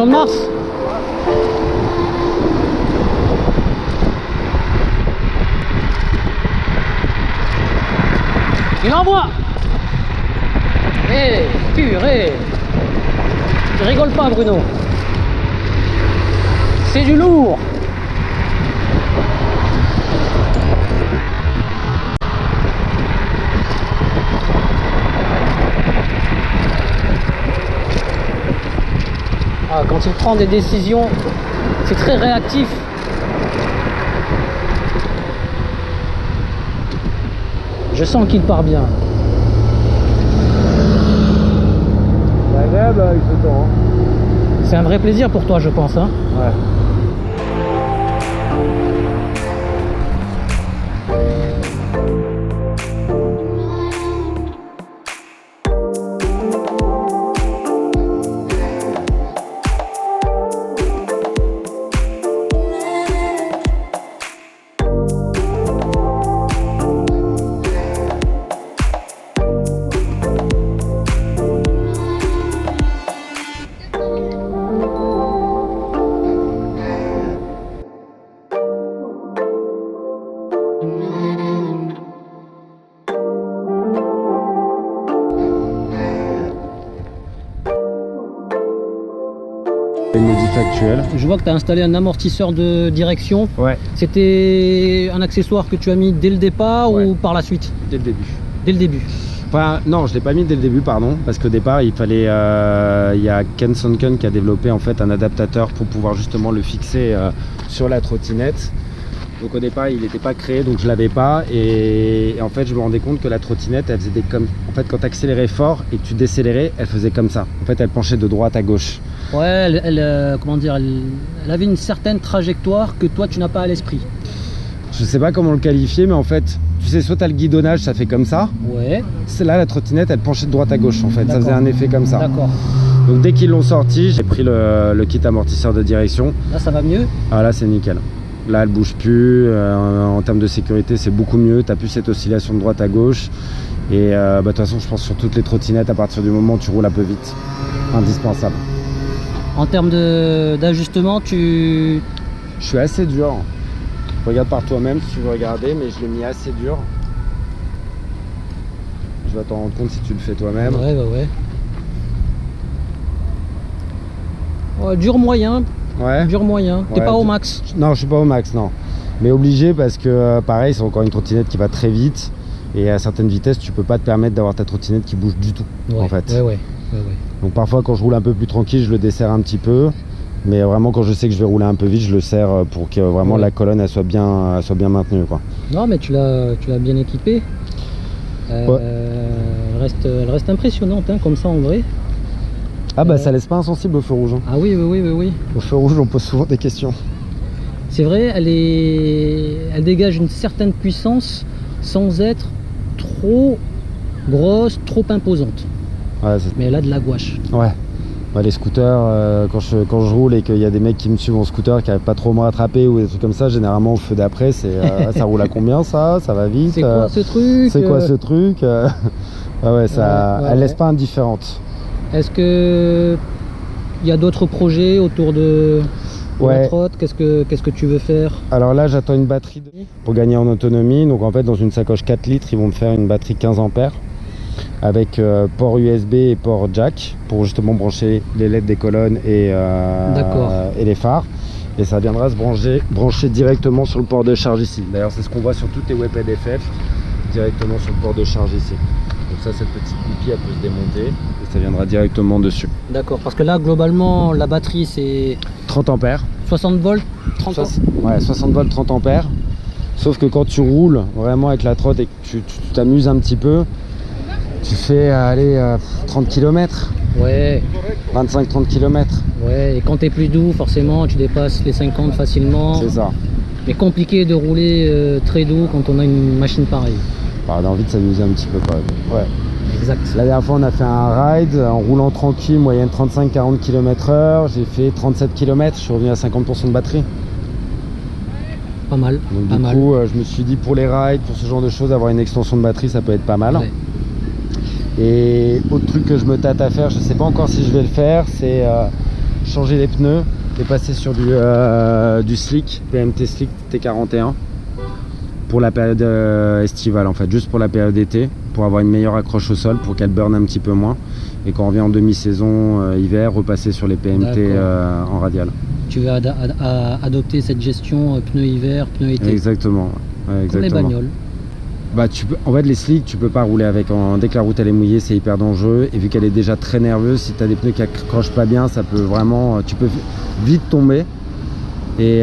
Champ de Mars. Il envoie. Purée. Tu rigoles pas, Bruno. C'est du lourd. Ah, quand il prend des décisions, c'est très réactif. Je sens qu'il part bien. C'est agréable avec ce temps. C'est un vrai plaisir pour toi, je pense. Hein. Ouais. Une modif actuelle. Je vois que tu as installé un amortisseur de direction. Ouais. C'était un accessoire que tu as mis dès le départ ou par la suite? Dès le début. Dès le début. Enfin, non, je l'ai pas mis dès le début, pardon, parce qu'au départ, il fallait, il y a Ken Sonken qui a développé en fait un adaptateur pour pouvoir justement le fixer sur la trottinette. Donc au départ, il n'était pas créé, donc je l'avais pas, et en fait, je me rendais compte que la trottinette, elle faisait comme, en fait, quand tu accélérais fort et que tu décélérais, elle faisait comme ça. En fait, elle penchait de droite à gauche. Ouais, comment dire, elle avait une certaine trajectoire que toi, tu n'as pas à l'esprit. Je sais pas comment le qualifier, mais en fait, tu sais, soit tu as le guidonnage, ça fait comme ça. Ouais. C'est là, la trottinette, elle penchait de droite à gauche, en fait. Ça faisait un effet comme ça. D'accord. Donc dès qu'ils l'ont sorti, j'ai pris le kit amortisseur de direction. Là, ça va mieux? Ah là, c'est nickel. Là, elle bouge plus. En termes de sécurité, c'est beaucoup mieux. Tu n'as plus cette oscillation de droite à gauche. Et de toute façon, je pense sur toutes les trottinettes, à partir du moment où tu roules un peu vite, indispensable. En termes d'ajustement, Je suis assez dur. Regarde par toi-même si tu veux regarder, mais je l'ai mis assez dur. Tu vas t'en rendre compte si tu le fais toi-même. Ouais, bah ouais. Ouais, dur moyen. Ouais. Dur moyen. T'es Ouais, pas au max? Non, je suis pas au max, non. Mais obligé parce que pareil, c'est encore une trottinette qui va très vite. Et à certaines vitesses, tu peux pas te permettre d'avoir ta trottinette qui bouge du tout, Ouais, en fait. ouais. Donc parfois, quand je roule un peu plus tranquille, je le desserre un petit peu. Mais vraiment, quand je sais que je vais rouler un peu vite, je le serre pour que vraiment la colonne elle soit bien maintenue, quoi. Non, mais tu l'as bien équipée. Elle reste impressionnante, hein, comme ça en vrai. Ah bah ça laisse pas insensible au feu rouge. Hein. Ah oui. Au feu rouge, on pose souvent des questions. C'est vrai, elle dégage une certaine puissance sans être trop grosse, trop imposante. Ouais, mais elle a de la gouache. Ouais. Ouais, les scooters, quand je roule et qu'il y a des mecs qui me suivent en scooter qui n'arrivent pas trop à me rattraper ou des trucs comme ça, généralement au feu d'après, c'est ça roule à combien ça va vite. C'est quoi ce truc? C'est quoi ce truc? Ah ouais, ça, elle laisse pas indifférente. Est-ce que il y a d'autres projets autour de la trotte? Qu'est-ce que tu veux faire? Alors là, j'attends une batterie pour gagner en autonomie. Donc en fait, dans une sacoche 4 litres, ils vont me faire une batterie 15 ampères avec port USB et port jack pour justement brancher les LED des colonnes et les phares. Et ça viendra se brancher directement sur le port de charge ici. D'ailleurs, c'est ce qu'on voit sur toutes les WEPED FF, directement sur le port de charge ici. Donc ça, cette petite goupille, elle peut se démonter et ça viendra directement dessus. D'accord, parce que là, globalement, la batterie, c'est 30 ampères. 60 volts, 30 ampères. Ouais, 60 volts, 30 ampères. Sauf que quand tu roules vraiment avec la trotte et que tu t'amuses un petit peu, tu fais 30 km. Ouais. 25-30 km. Ouais, et quand tu es plus doux, forcément, tu dépasses les 50 facilement. C'est ça. Mais compliqué de rouler très doux quand on a une machine pareille. On a envie de s'amuser un petit peu quand même. Ouais. Exact. La dernière fois, on a fait un ride en roulant tranquille, moyenne 35-40 km/h. J'ai fait 37 km, je suis revenu à 50% de batterie. Pas mal. Donc du coup, je me suis dit pour les rides, pour ce genre de choses, avoir une extension de batterie, ça peut être pas mal. Ouais. Et autre truc que je me tâte à faire, je sais pas encore si je vais le faire, c'est changer les pneus et passer sur du slick, PMT Slick T41 pour la période estivale en fait, juste pour la période été, pour avoir une meilleure accroche au sol, pour qu'elle burn un petit peu moins. Et quand on revient en demi-saison hiver, repasser sur les PMT en radial. Tu vas adopter cette gestion pneu hiver, pneu été. Exactement. Ouais, comme les bagnoles. Bah, en fait, les slicks, tu peux pas rouler avec. Dès que la route elle est mouillée, c'est hyper dangereux. Et vu qu'elle est déjà très nerveuse, si tu as des pneus qui accrochent pas bien, ça peut vraiment. Tu peux vite tomber. Et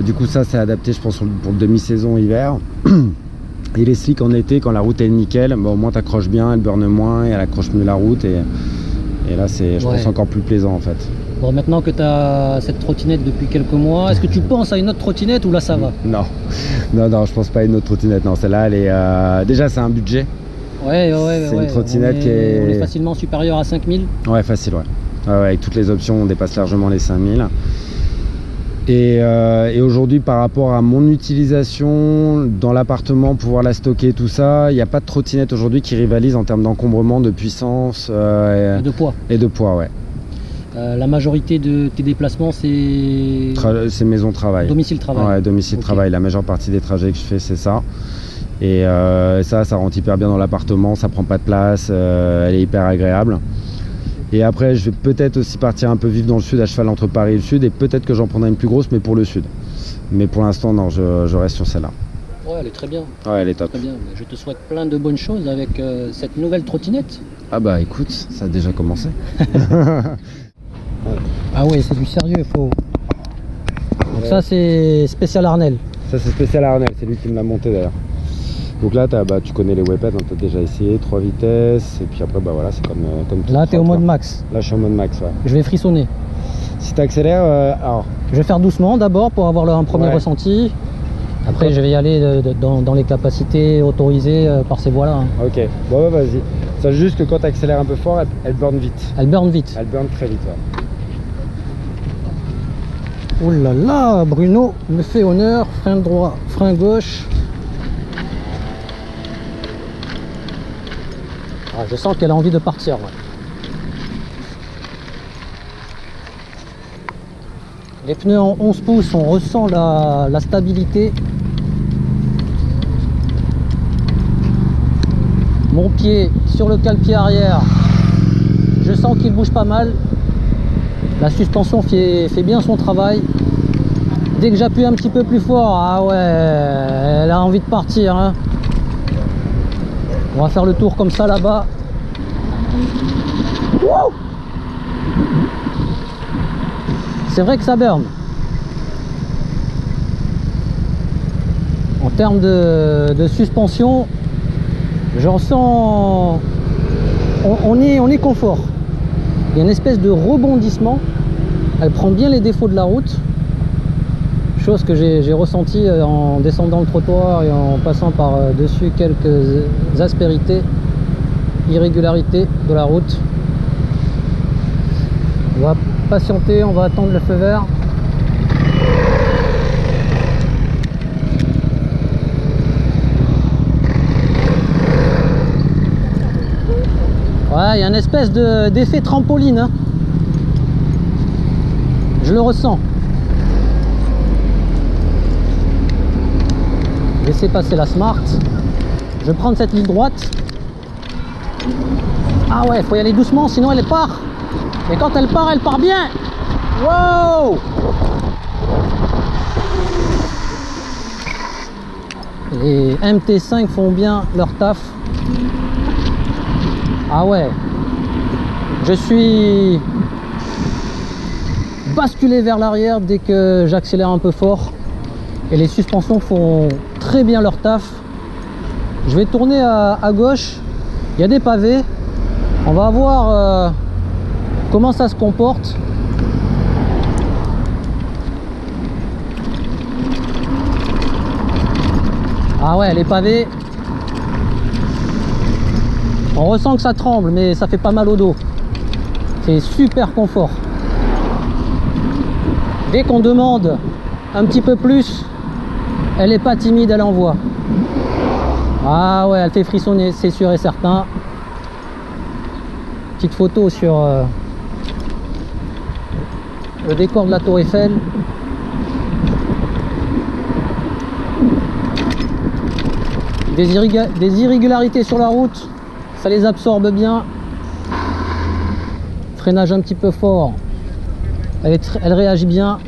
du coup, ça, c'est adapté, je pense, pour le demi-saison hiver. Et les slicks en été, quand la route est nickel, bah, au moins tu accroches bien, elle burne moins et elle accroche mieux la route. Et là, c'est, je pense, encore plus plaisant en fait. Bon, maintenant que tu as cette trottinette depuis quelques mois, est-ce que tu penses à une autre trottinette ou là ça va? Non, je pense pas à une autre trottinette. Non, celle-là, elle est. Déjà, c'est un budget. Ouais. C'est une trottinette qui est. On est facilement supérieur à 5000. Ouais, facile, ouais. Avec toutes les options, on dépasse largement les 5000. Et aujourd'hui, par rapport à mon utilisation dans l'appartement, pouvoir la stocker, tout ça, il n'y a pas de trottinette aujourd'hui qui rivalise en termes d'encombrement, de puissance et de poids. Et de poids, ouais. La majorité de tes déplacements, c'est maison-travail. Domicile-travail. Ouais, domicile-travail. La majeure partie des trajets que je fais, c'est ça. Et ça rentre hyper bien dans l'appartement, ça prend pas de place, elle est hyper agréable. Et après, je vais peut-être aussi partir un peu vivre dans le sud, à cheval entre Paris et le sud, et peut-être que j'en prendrai une plus grosse, mais pour le sud. Mais pour l'instant, non, je reste sur celle-là. Ouais, elle est très bien. Ouais, elle est top. Très bien. Je te souhaite plein de bonnes choses avec cette nouvelle trottinette. Ah bah écoute, ça a déjà commencé. Ah oui, c'est du sérieux, il faut. Donc ça, c'est spécial Arnel. Ça, c'est spécial Arnel, c'est lui qui me l'a monté d'ailleurs. Donc là, tu connais les Waypads, tu as déjà essayé, 3 vitesses, et puis après, bah voilà, c'est comme tout. Là, tu es au mode max. Là, je suis en mode max, ouais. Je vais frissonner. Si tu accélères, alors. Je vais faire doucement d'abord pour avoir un premier ressenti. Après, je vais y aller dans les capacités autorisées par ces voies-là. Hein. Ok, bon, bah, vas-y. Sache juste que quand tu accélères un peu fort, elle burn vite. Elle burn vite. Elle burn très vite, ouais. Oh là là, Bruno me fait honneur. Frein droit, frein gauche. Ah, je sens qu'elle a envie de partir. Ouais. Les pneus en 11 pouces, on ressent la stabilité. Mon pied sur le cale-pied arrière, je sens qu'il bouge pas mal. La suspension fait bien son travail. Dès que j'appuie un petit peu plus fort, ah ouais, elle a envie de partir. Hein. On va faire le tour comme ça là-bas. Wow, c'est vrai que ça burn. En termes de suspension, je ressens... On est confort. Il y a une espèce de rebondissement. Elle prend bien les défauts de la route. Chose que j'ai ressenti en descendant le trottoir et en passant par dessus quelques aspérités, irrégularités de la route. On va patienter, on va attendre le feu vert. Ouais, il y a une espèce d'effet trampoline. Hein. Je le ressens. Laissez passer la Smart. Je vais prendre cette ligne droite. Ah ouais, il faut y aller doucement, sinon elle part. Et quand elle part bien. Wow! Les MT5 font bien leur taf. Ah ouais. Je suis basculé vers l'arrière dès que j'accélère un peu fort. Et les suspensions font très bien leur taf. Je vais tourner à gauche. Il y a des pavés. On va voir comment ça se comporte. Ah ouais, les pavés. On ressent que ça tremble, mais ça fait pas mal au dos. C'est super confort. Dès qu'on demande un petit peu plus, elle n'est pas timide, elle envoie. Ah ouais, elle fait frissonner, c'est sûr et certain. Petite photo sur le décor de la Tour Eiffel. Des irrégularités sur la route, ça les absorbe bien. Freinage un petit peu fort, elle réagit bien.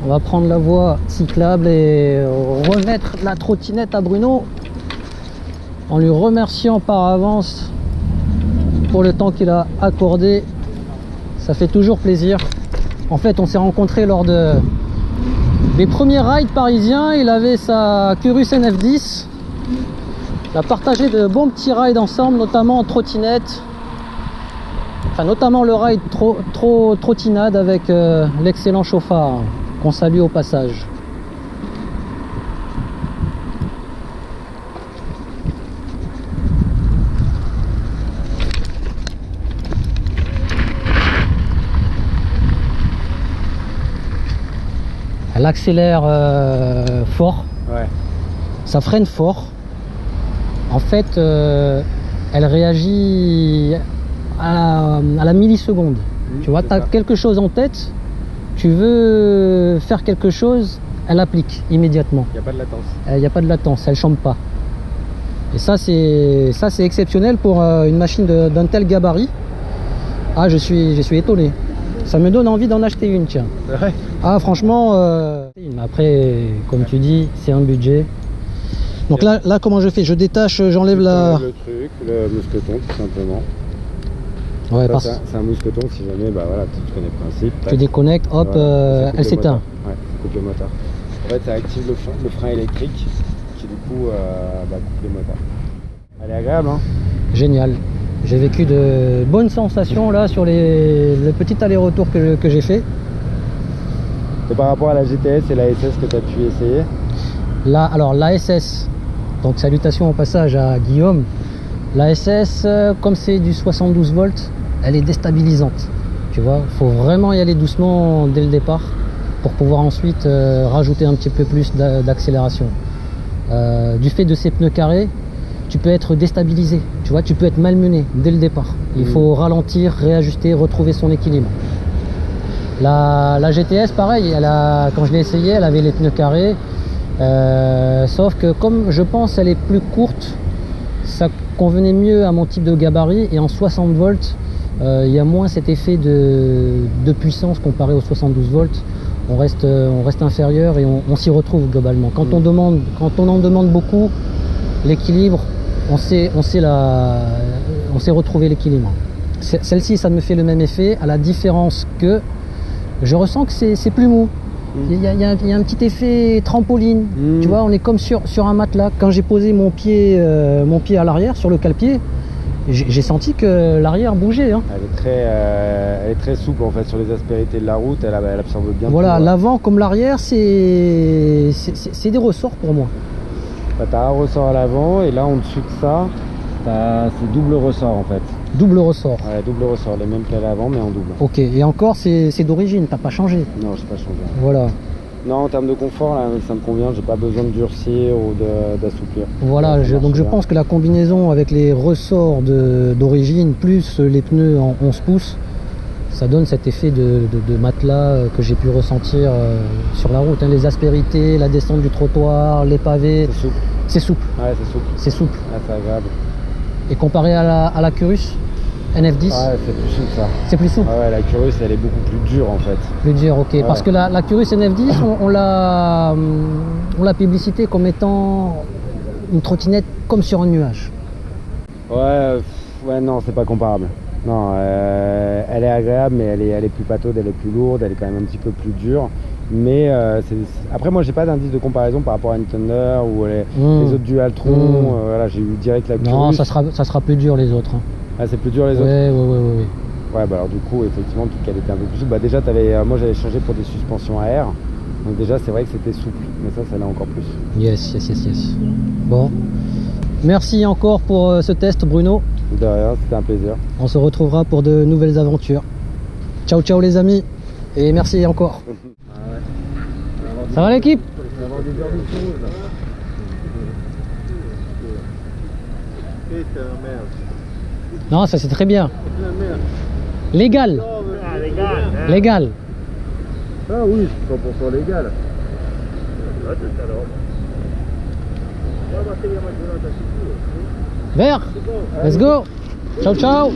On va prendre la voie cyclable et remettre la trottinette à Bruno en lui remerciant par avance pour le temps qu'il a accordé. Ça fait toujours plaisir. En fait, on s'est rencontrés lors des premiers rides parisiens. Il avait sa Curus NF10. On a partagé de bons petits rides ensemble, notamment en trottinette. Enfin, notamment le ride trottinade avec l'excellent chauffard qu'on salue au passage. Elle accélère fort, Ouais. ça freine fort. En fait, elle réagit à la milliseconde. Tu vois, tu as quelque chose en tête, tu veux faire quelque chose, elle applique immédiatement. Il n'y a pas de latence. Il n'y a pas de latence, elle ne chante pas. Et ça c'est exceptionnel pour une machine d'un tel gabarit. Ah, je suis étonné. Ça me donne envie d'en acheter une, tiens. Ouais. Ah, franchement, après, comme tu dis, c'est un budget. Donc là, comment je fais? Je détache, j'enlève la... Le truc, le mousqueton, tout simplement. Ouais, Ça, c'est un mousqueton, si jamais, bah voilà, tu connais le principe. tu déconnectes, hop, Voilà, elle s'éteint. Ouais, ça coupe le moteur. En fait, ça active le frein électrique qui, du coup, coupe le moteur. Elle est agréable, hein? Génial. J'ai vécu de bonnes sensations là sur le petit aller-retour que j'ai fait. Et par rapport à la GTS et la SS que tu as pu essayer? Là, alors la SS, donc salutations au passage à Guillaume. La SS, comme c'est du 72 volts, elle est déstabilisante. Tu vois, il faut vraiment y aller doucement dès le départ pour pouvoir ensuite rajouter un petit peu plus d'accélération. Du fait de ces pneus carrés, tu peux être déstabilisé, tu vois, tu peux être malmené dès le départ. Il faut ralentir, réajuster, retrouver son équilibre. La GTS, pareil, quand je l'ai essayé, elle avait les pneus carrés, sauf que comme je pense elle est plus courte, ça convenait mieux à mon type de gabarit, et en 60 volts, il y a moins cet effet de puissance comparé aux 72 volts. On reste inférieur et on s'y retrouve globalement. Quand on en demande beaucoup, l'équilibre, on sait retrouver l'équilibre. Celle-ci, ça me fait le même effet, à la différence que je ressens que c'est plus mou. Il y a un petit effet trampoline. Tu vois, on est comme sur un matelas. Quand j'ai posé mon pied à l'arrière sur le cale-pied, j'ai senti que l'arrière bougeait. Hein. Elle est très souple en fait sur les aspérités de la route. Elle absorbe bien. Voilà, l'avant comme l'arrière, c'est des ressorts pour moi. Bah, tu as un ressort à l'avant et là en dessous de ça, c'est double ressort en fait. Double ressort. Ouais, double ressort, les mêmes qu'à l'avant mais en double. Ok, et encore c'est d'origine, t'as pas changé? Non, j'ai pas changé. Voilà. Non, en termes de confort, là, ça me convient, j'ai pas besoin de durcir ou d'assouplir. Voilà, donc je pense que la combinaison avec les ressorts d'origine plus les pneus en 11 pouces, ça donne cet effet de matelas que j'ai pu ressentir sur la route. Hein. Les aspérités, la descente du trottoir, les pavés. C'est souple. C'est souple. Ouais, c'est souple. C'est souple. Ah, c'est agréable. Et comparé à la Curus NF10, ouais, c'est plus souple ça. C'est plus souple. Ouais, la Curus elle est beaucoup plus dure en fait. Plus dure, ok. Ouais. Parce que la Curus NF10, on l'a publicité comme étant une trottinette comme sur un nuage. Ouais, non, c'est pas comparable. Non, elle est agréable, mais elle est plus pataude, elle est plus lourde, elle est quand même un petit peu plus dure. Mais après, moi, j'ai pas d'indice de comparaison par rapport à une Thunder ou les autres Dualtron. Voilà, j'ai eu direct la Curus. Non, ça sera plus dur les autres. Hein. Ah, c'est plus dur les autres. Ouais. Ouais, bah alors du coup, effectivement, toute qu'elle était un peu plus souple. Bah déjà, moi, j'avais changé pour des suspensions à air. Donc déjà, c'est vrai que c'était souple, mais ça l'est encore plus. Yes. Bon, merci encore pour ce test, Bruno. De rien, c'était un plaisir. On se retrouvera pour de nouvelles aventures. Ciao les amis, et merci encore. Ça va l'équipe? Non, ça c'est très bien. Légal. Légal. Ah oui, 100% légal. Vert. Let's go. Ciao, ciao.